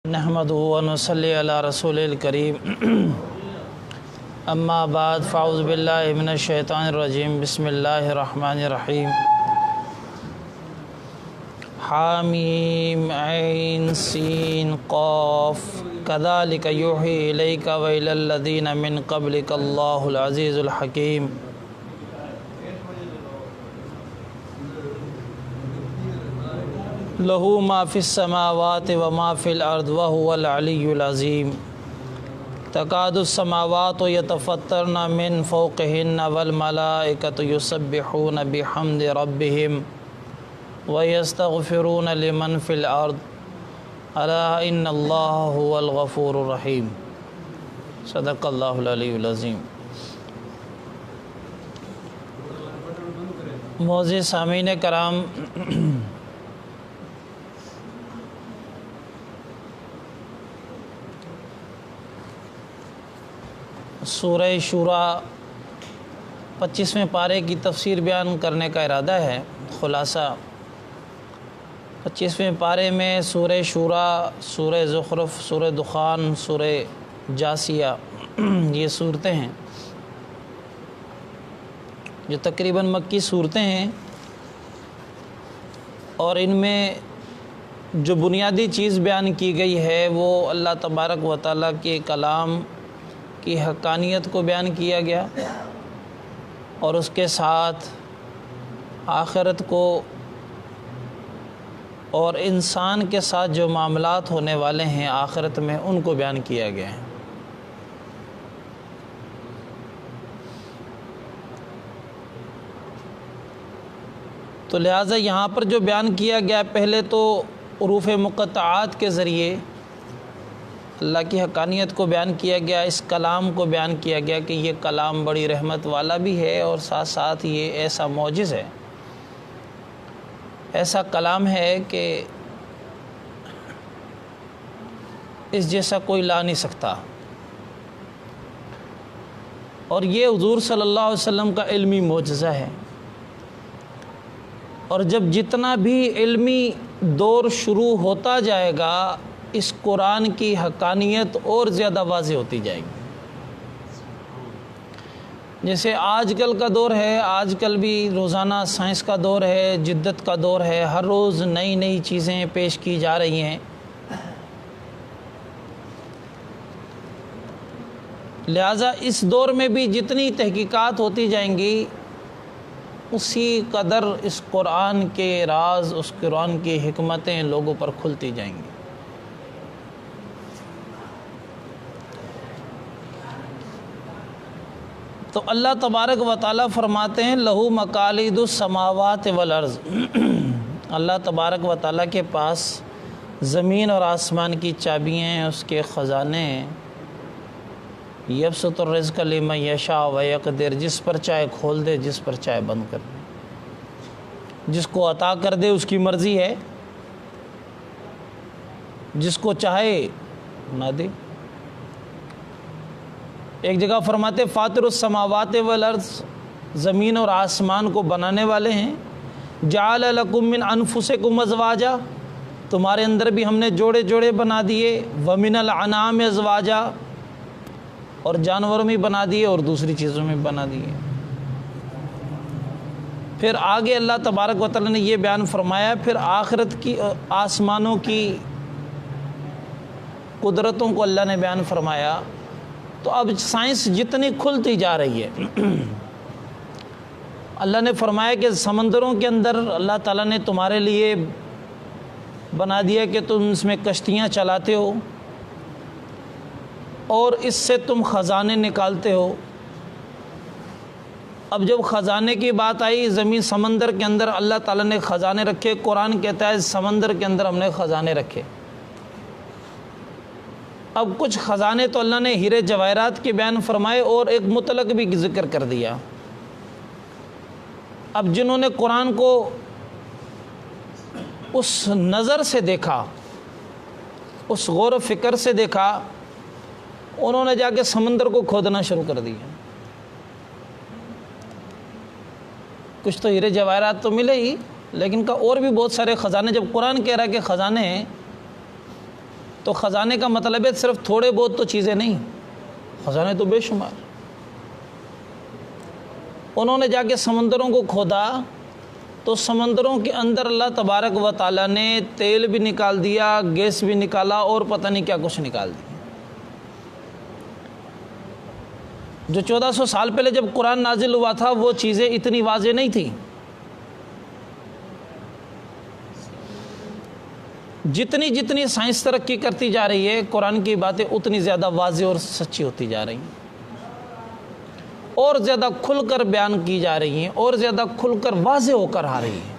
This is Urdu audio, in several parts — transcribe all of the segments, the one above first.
نحمدہ و نصلی علی رسول الکریم اما بعد فاعوذ باللہ من الشیطان الرجیم بسم اللہ الرحمن الرحیم حامیم عین سین قاف کذالک یوحی الیک و الی الذین من قبلک اللہ العزیز الحکیم لہ ما فی السماوات و ما فی الارض وہو العلی العظیم تکاد السماوات یتفطرن من فوقہن والملائکۃ یسبحون بحمد ربہم ویستغفرون لمن فی الارض الا ان اللہ هو الغفور الرحیم صدق اللہ العلی العظیم۔ معزز سامعین کرام، سورہ شورا 25ویں پارے کی تفسیر بیان کرنے کا ارادہ ہے۔ خلاصہ 25ویں پارے میں سورہ شورا، سورہ زخرف، سورہ دخان، سورہ جاسیہ یہ صورتیں ہیں جو تقریباً مکی صورتیں ہیں، اور ان میں جو بنیادی چیز بیان کی گئی ہے وہ اللہ تبارک و تعالیٰ کے کلام کی حقانیت کو بیان کیا گیا، اور اس کے ساتھ آخرت کو اور انسان کے ساتھ جو معاملات ہونے والے ہیں آخرت میں ان کو بیان کیا گیا ہے۔ تو لہٰذا یہاں پر جو بیان کیا گیا، پہلے تو حروف مقطعات کے ذریعے اللہ کی حقانیت کو بیان کیا گیا، اس کلام کو بیان کیا گیا کہ یہ کلام بڑی رحمت والا بھی ہے، اور ساتھ ساتھ یہ ایسا معجز ہے، ایسا کلام ہے کہ اس جیسا کوئی لا نہیں سکتا، اور یہ حضور صلی اللہ علیہ وسلم کا علمی معجزہ ہے۔ اور جب جتنا بھی علمی دور شروع ہوتا جائے گا، اس قرآن کی حقانیت اور زیادہ واضح ہوتی جائے گی۔ جیسے آج کل کا دور ہے، آج کل بھی روزانہ سائنس کا دور ہے، جدت کا دور ہے، ہر روز نئی نئی چیزیں پیش کی جا رہی ہیں، لہٰذا اس دور میں بھی جتنی تحقیقات ہوتی جائیں گی اسی قدر اس قرآن کے راز، اس قرآن کی حکمتیں لوگوں پر کھلتی جائیں گی۔ تو اللہ تبارک و تعالیٰ فرماتے ہیں لہو مقالید السماوات والارض، اللہ تبارک و تعالیٰ کے پاس زمین اور آسمان کی چابیاں ہیں، اس کے خزانے ہیں۔ یبسط الرزق لمن یشاء ویقدر، جس پر چاہے کھول دے، جس پر چاہے بند کر دے، جس کو عطا کر دے اس کی مرضی ہے، جس کو چاہے نہ دے۔ ایک جگہ فرماتے فاطر السماوات والارض، زمین اور آسمان کو بنانے والے ہیں۔ جعل لکم من انفسکم ازواجا، تمہارے اندر بھی ہم نے جوڑے جوڑے بنا دیے، ومن الانعام ازواجا، اور جانوروں میں بنا دیے اور دوسری چیزوں میں بنا دیے۔ پھر آگے اللہ تبارک و تعالیٰ نے یہ بیان فرمایا، پھر آخرت کی آسمانوں کی قدرتوں کو اللہ نے بیان فرمایا۔ تو اب سائنس جتنی کھلتی جا رہی ہے، اللہ نے فرمایا کہ سمندروں کے اندر اللہ تعالیٰ نے تمہارے لیے بنا دیا کہ تم اس میں کشتیاں چلاتے ہو، اور اس سے تم خزانے نکالتے ہو۔ اب جب خزانے کی بات آئی، زمین سمندر کے اندر اللہ تعالیٰ نے خزانے رکھے، قرآن کہتا ہے سمندر کے اندر ہم نے خزانے رکھے۔ اب کچھ خزانے تو اللہ نے ہیرے جواہرات کے بیان فرمائے، اور ایک مطلق بھی ذکر کر دیا۔ اب جنہوں نے قرآن کو اس نظر سے دیکھا، اس غور و فکر سے دیکھا، انہوں نے جا کے سمندر کو کھودنا شروع کر دیا۔ کچھ تو ہیرے جواہرات تو ملے ہی، لیکن کا اور بھی بہت سارے خزانے، جب قرآن کہہ رہا ہے کہ خزانے ہیں تو خزانے کا مطلب ہے صرف تھوڑے بہت تو چیزیں نہیں، خزانے تو بے شمار۔ انہوں نے جا کے سمندروں کو کھودا تو سمندروں کے اندر اللہ تبارک و تعالیٰ نے تیل بھی نکال دیا، گیس بھی نکالا، اور پتہ نہیں کیا کچھ نکال دیا۔ جو 1400 سال پہلے جب قرآن نازل ہوا تھا وہ چیزیں اتنی واضح نہیں تھیں۔ جتنی سائنس ترقی کرتی جا رہی ہے، قرآن کی باتیں اتنی زیادہ واضح اور سچی ہوتی جا رہی ہیں، اور زیادہ کھل کر بیان کی جا رہی ہیں، اور زیادہ کھل کر واضح ہو کر آ رہی ہیں۔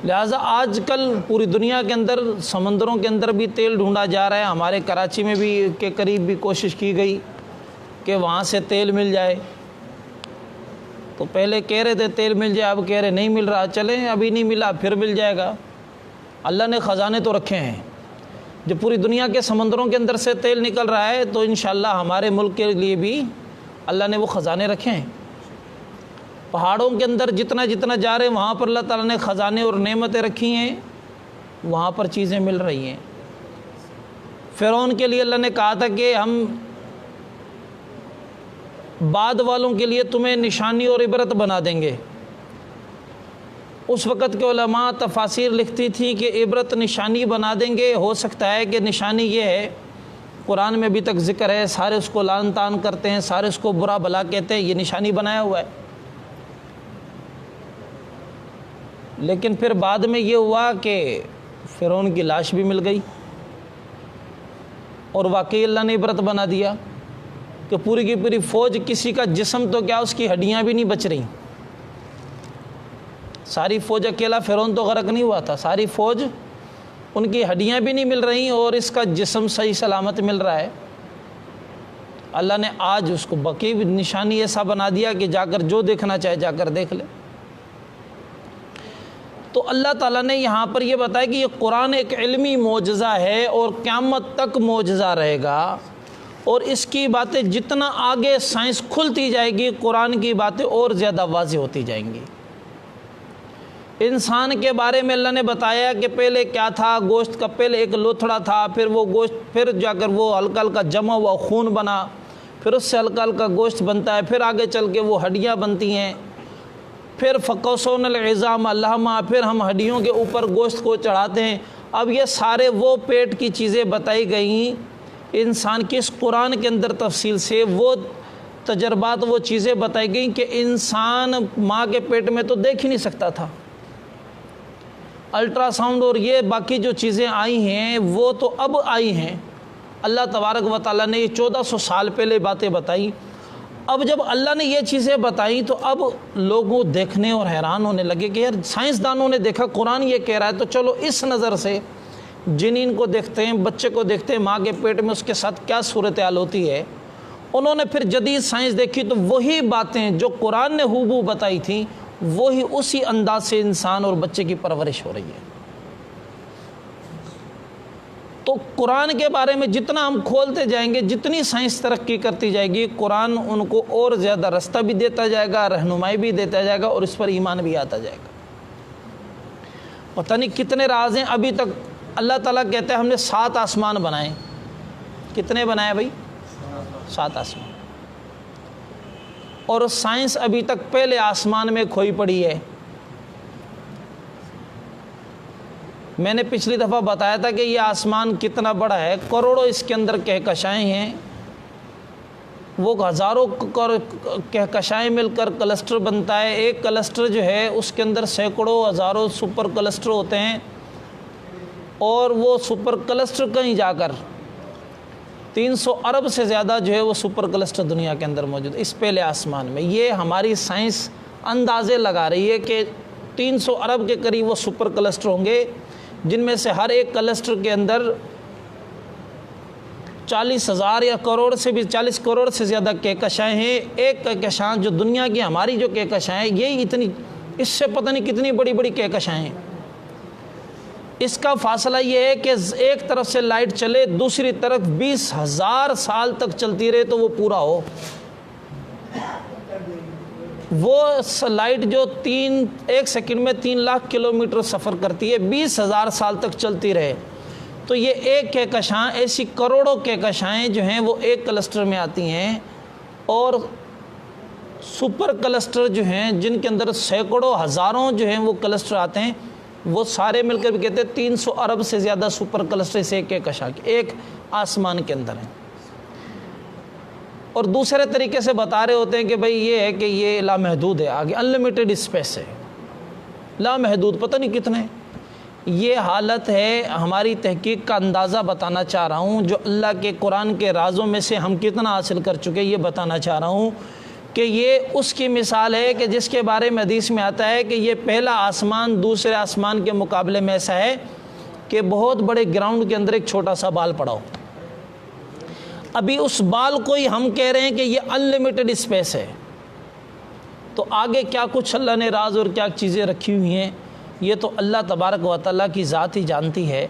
لہٰذا آج کل پوری دنیا کے اندر سمندروں کے اندر بھی تیل ڈھونڈا جا رہا ہے۔ ہمارے کراچی میں بھی کے قریب بھی کوشش کی گئی کہ وہاں سے تیل مل جائے، تو پہلے کہہ رہے تھے تیل مل جائے، اب کہہ رہے نہیں مل رہا، چلیں ابھی نہیں ملا پھر مل جائے گا۔ اللہ نے خزانے تو رکھے ہیں، جو پوری دنیا کے سمندروں کے اندر سے تیل نکل رہا ہے تو انشاءاللہ ہمارے ملک کے لیے بھی اللہ نے وہ خزانے رکھے ہیں۔ پہاڑوں کے اندر جتنا جا رہے ہیں وہاں پر اللہ تعالیٰ نے خزانے اور نعمتیں رکھی ہیں، وہاں پر چیزیں مل رہی ہیں۔ فرعون کے لیے اللہ نے کہا تھا کہ ہم بعد والوں کے لیے تمہیں نشانی اور عبرت بنا دیں گے۔ اس وقت کے علماء تفاسیر لکھتی تھیں کہ عبرت نشانی بنا دیں گے، ہو سکتا ہے کہ نشانی یہ ہے، قرآن میں ابھی تک ذکر ہے، سارے اس کو لعن طعن کرتے ہیں، سارے اس کو برا بھلا کہتے ہیں، یہ نشانی بنایا ہوا ہے۔ لیکن پھر بعد میں یہ ہوا کہ فرعون کی لاش بھی مل گئی، اور واقعی اللہ نے عبرت بنا دیا کہ پوری کی پوری فوج، کسی کا جسم تو کیا اس کی ہڈیاں بھی نہیں بچ رہی۔ ساری فوج، اکیلا فرعون تو غرق نہیں ہوا تھا، ساری فوج، ان کی ہڈیاں بھی نہیں مل رہی اور اس کا جسم صحیح سلامت مل رہا ہے۔ اللہ نے آج اس کو باقی نشانی ایسا بنا دیا کہ جا کر جو دیکھنا چاہے جا کر دیکھ لے۔ تو اللہ تعالیٰ نے یہاں پر یہ بتایا کہ یہ قرآن ایک علمی معجزہ ہے اور قیامت تک معجزہ رہے گا، اور اس کی باتیں جتنا آگے سائنس کھلتی جائے گی قرآن کی باتیں اور زیادہ واضح ہوتی جائیں گی۔ انسان کے بارے میں اللہ نے بتایا کہ پہلے کیا تھا، گوشت کا پہلے ایک لوتھڑا تھا، پھر وہ گوشت پھر جا کر وہ ہلکا ہلکا جمع ہوا خون بنا، پھر اس سے ہلکا ہلکا گوشت بنتا ہے، پھر آگے چل کے وہ ہڈیاں بنتی ہیں، پھر فقوسون العظام اللحما، پھر ہم ہڈیوں کے اوپر گوشت کو چڑھاتے ہیں۔ اب یہ سارے وہ پیٹ کی چیزیں بتائی گئیں انسان کی، اس قرآن کے اندر تفصیل سے وہ تجربات، وہ چیزیں بتائی گئیں کہ انسان ماں کے پیٹ میں تو دیکھ ہی نہیں سکتا تھا۔ الٹرا ساؤنڈ اور یہ باقی جو چیزیں آئی ہیں وہ تو اب آئی ہیں۔ اللہ تبارک و تعالیٰ نے یہ 1400 سال پہلے باتیں بتائی۔ اب جب اللہ نے یہ چیزیں بتائیں تو اب لوگوں دیکھنے اور حیران ہونے لگے کہ یار سائنسدانوں نے دیکھا قرآن یہ کہہ رہا ہے، تو چلو اس نظر سے جنین کو دیکھتے ہیں، بچے کو دیکھتے ہیں، ماں کے پیٹ میں اس کے ساتھ کیا صورتحال ہوتی ہے۔ انہوں نے پھر جدید سائنس دیکھی تو وہی باتیں جو قرآن نے ہو بتائی تھیں وہی اسی انداز سے انسان اور بچے کی پرورش ہو رہی ہے۔ تو قرآن کے بارے میں جتنا ہم کھولتے جائیں گے، جتنی سائنس ترقی کرتی جائے گی، قرآن ان کو اور زیادہ رستہ بھی دیتا جائے گا، رہنمائی بھی دیتا جائے گا، اور اس پر ایمان بھی آتا جائے گا۔ پتہ نہیں کتنے راز ہیں ابھی تک۔ اللہ تعالیٰ کہتے ہیں ہم نے 7 آسمان بنائے۔ کتنے بنائے بھائی؟ 7 آسمان۔ اور سائنس ابھی تک پہلے آسمان میں کھوئی پڑی ہے۔ میں نے پچھلی دفعہ بتایا تھا کہ یہ آسمان کتنا بڑا ہے، کروڑوں اس کے اندر کہکشائیں ہیں، وہ ہزاروں کہکشائیں مل کر کلسٹر بنتا ہے۔ ایک کلسٹر جو ہے اس کے اندر سینکڑوں ہزاروں سپر کلسٹر ہوتے ہیں، اور وہ سپر کلسٹر کہیں جا کر 300 ارب سے زیادہ جو ہے وہ سپر کلسٹر دنیا کے اندر موجود ہے اس پہلے آسمان میں۔ یہ ہماری سائنس اندازے لگا رہی ہے کہ 300 ارب کے قریب وہ سپر کلسٹر ہوں گے، جن میں سے ہر ایک کلسٹر کے اندر 40,000 یا کروڑ سے بھی 40 کروڑ سے زیادہ کہکشائیں ہیں۔ ایک کہکشاں جو دنیا کی ہماری جو کہکشائیں ہیں یہی اتنی، اس سے پتہ نہیں کتنی بڑی بڑی کہکشائیں ہیں۔ اس کا فاصلہ یہ ہے کہ ایک طرف سے لائٹ چلے، دوسری طرف 20,000 سال تک چلتی رہے تو وہ پورا ہو۔ وہ لائٹ جو 1 سیکنڈ میں 3 لاکھ کلومیٹر سفر کرتی ہے، 20,000 سال تک چلتی رہے تو یہ ایک کہکشاں، ایسی کروڑوں کہکشائیں جو ہیں وہ ایک کلسٹر میں آتی ہیں، اور سپر کلسٹر جو ہیں جن کے اندر سینکڑوں ہزاروں جو ہیں وہ کلسٹر آتے ہیں، وہ سارے مل کر بھی کہتے ہیں 300 ارب سے زیادہ سپر کلسٹر اس ایک کہکشاں کے ایک آسمان کے اندر ہیں۔ اور دوسرے طریقے سے بتا رہے ہوتے ہیں کہ بھئی یہ ہے کہ یہ لامحدود ہے، آگے انلمیٹڈ اسپیس ہے، لامحدود پتہ نہیں کتنے۔ یہ حالت ہے، ہماری تحقیق کا اندازہ بتانا چاہ رہا ہوں، جو اللہ کے قرآن کے رازوں میں سے ہم کتنا حاصل کر چکے یہ بتانا چاہ رہا ہوں کہ یہ اس کی مثال ہے کہ جس کے بارے میں حدیث میں آتا ہے کہ یہ پہلا آسمان دوسرے آسمان کے مقابلے میں ایسا ہے کہ بہت بڑے گراؤنڈ کے اندر ایک چھوٹا سا بال پڑا ہو۔ ابھی اس بال کو ہی ہم کہہ رہے ہیں کہ یہ انلمیٹڈ اسپیس ہے، تو آگے کیا کچھ اللہ نے راز اور کیا چیزیں رکھی ہوئی ہیں یہ تو اللہ تبارک و تعالیٰ کی ذات ہی جانتی ہے۔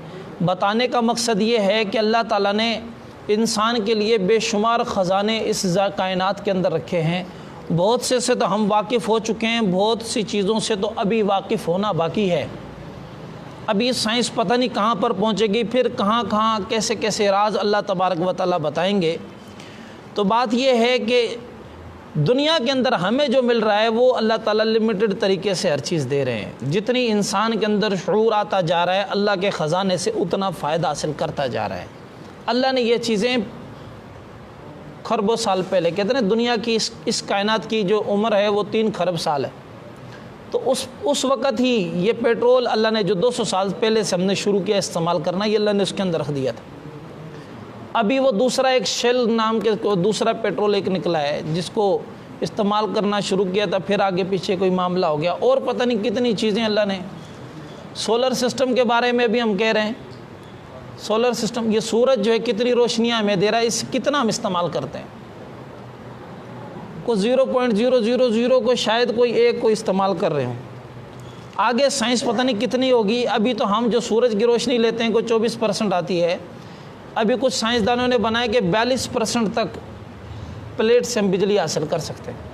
بتانے کا مقصد یہ ہے کہ اللہ تعالیٰ نے انسان کے لیے بے شمار خزانے اس کائنات کے اندر رکھے ہیں، بہت سے تو ہم واقف ہو چکے ہیں، بہت سی چیزوں سے تو ابھی واقف ہونا باقی ہے۔ ابھی سائنس پتہ نہیں کہاں پر پہنچے گی، پھر کہاں کہاں کیسے کیسے راز اللہ تبارک و تعالیٰ بتائیں گے۔ تو بات یہ ہے کہ دنیا کے اندر ہمیں جو مل رہا ہے وہ اللہ تعالیٰ لمیٹڈ طریقے سے ہر چیز دے رہے ہیں، جتنی انسان کے اندر شعور آتا جا رہا ہے اللہ کے خزانے سے اتنا فائدہ حاصل کرتا جا رہا ہے۔ اللہ نے یہ چیزیں خربوں سال پہلے، کہتے ہیں دنیا کی اس کائنات کی جو عمر ہے وہ 3 خرب سال ہے، تو اس وقت ہی یہ پیٹرول اللہ نے جو 200 سال پہلے سے ہم نے شروع کیا استعمال کرنا، یہ اللہ نے اس کے اندر رکھ دیا تھا۔ ابھی وہ دوسرا ایک شیل نام کے دوسرا پیٹرول ایک نکلا ہے جس کو استعمال کرنا شروع کیا تھا، پھر آگے پیچھے کوئی معاملہ ہو گیا، اور پتہ نہیں کتنی چیزیں اللہ نے۔ سولر سسٹم کے بارے میں بھی ہم کہہ رہے ہیں، سولر سسٹم، یہ سورج جو ہے کتنی روشنیاں ہمیں دے رہا ہے، اس کتنا ہم استعمال کرتے ہیں، کو 0.000 کو شاید کوئی ایک کو استعمال کر رہے ہوں، آگے سائنس پتہ نہیں کتنی ہوگی۔ ابھی تو ہم جو سورج کی روشنی لیتے ہیں کوئی 24% آتی ہے، ابھی کچھ سائنسدانوں نے بنایا کہ 42% تک پلیٹ سے ہم بجلی حاصل کر سکتے ہیں۔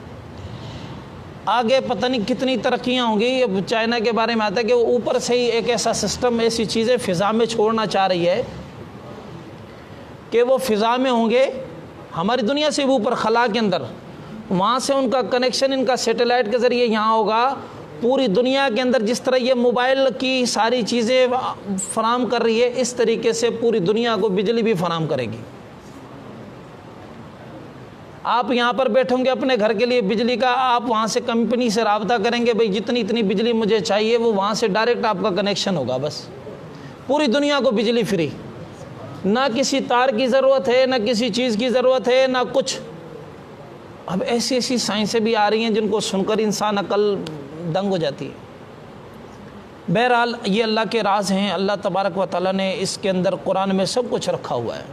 آگے پتہ نہیں کتنی ترقیاں ہوں گی۔ اب چائنا کے بارے میں آتا ہے کہ وہ اوپر سے ہی ایک ایسا سسٹم، ایسی چیزیں فضا میں چھوڑنا چاہ رہی ہے کہ وہ فضا میں ہوں گے ہماری دنیا سے بھی اوپر خلا کے اندر، وہاں سے ان کا کنیکشن ان کا سیٹلائٹ کے ذریعے یہاں ہوگا، پوری دنیا کے اندر جس طرح یہ موبائل کی ساری چیزیں فراہم کر رہی ہے اس طریقے سے پوری دنیا کو بجلی بھی فراہم کرے گی۔ آپ یہاں پر بیٹھیں گے اپنے گھر کے لیے بجلی کا، آپ وہاں سے کمپنی سے رابطہ کریں گے بھئی جتنی اتنی بجلی مجھے چاہیے، وہ وہاں سے ڈائریکٹ آپ کا کنیکشن ہوگا، بس پوری دنیا کو بجلی فری، نہ کسی تار کی ضرورت ہے، نہ کسی چیز کی ضرورت ہے، نہ کچھ۔ اب ایسی ایسی سائنسیں بھی آ رہی ہیں جن کو سن کر انسان عقل دنگ ہو جاتی ہے۔ بہرحال یہ اللہ کے راز ہیں، اللہ تبارک و تعالیٰ نے اس کے اندر قرآن میں سب کچھ رکھا ہوا ہے۔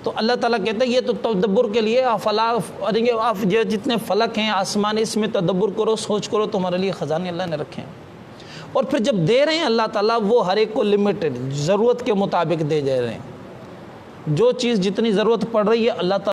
تو اللہ تعالیٰ کہتا ہے یہ تو تدبر کے لیے، آپ جتنے فلک ہیں آسمان، اس میں تدبر کرو، سوچ کرو، تمہارے لیے خزانے اللہ نے رکھے ہیں۔ اور پھر جب دے رہے ہیں اللہ تعالیٰ وہ ہر ایک کو لمیٹڈ ضرورت کے مطابق دے جا رہے ہیں، جو چیز جتنی ضرورت پڑ رہی ہے اللہ تعالیٰ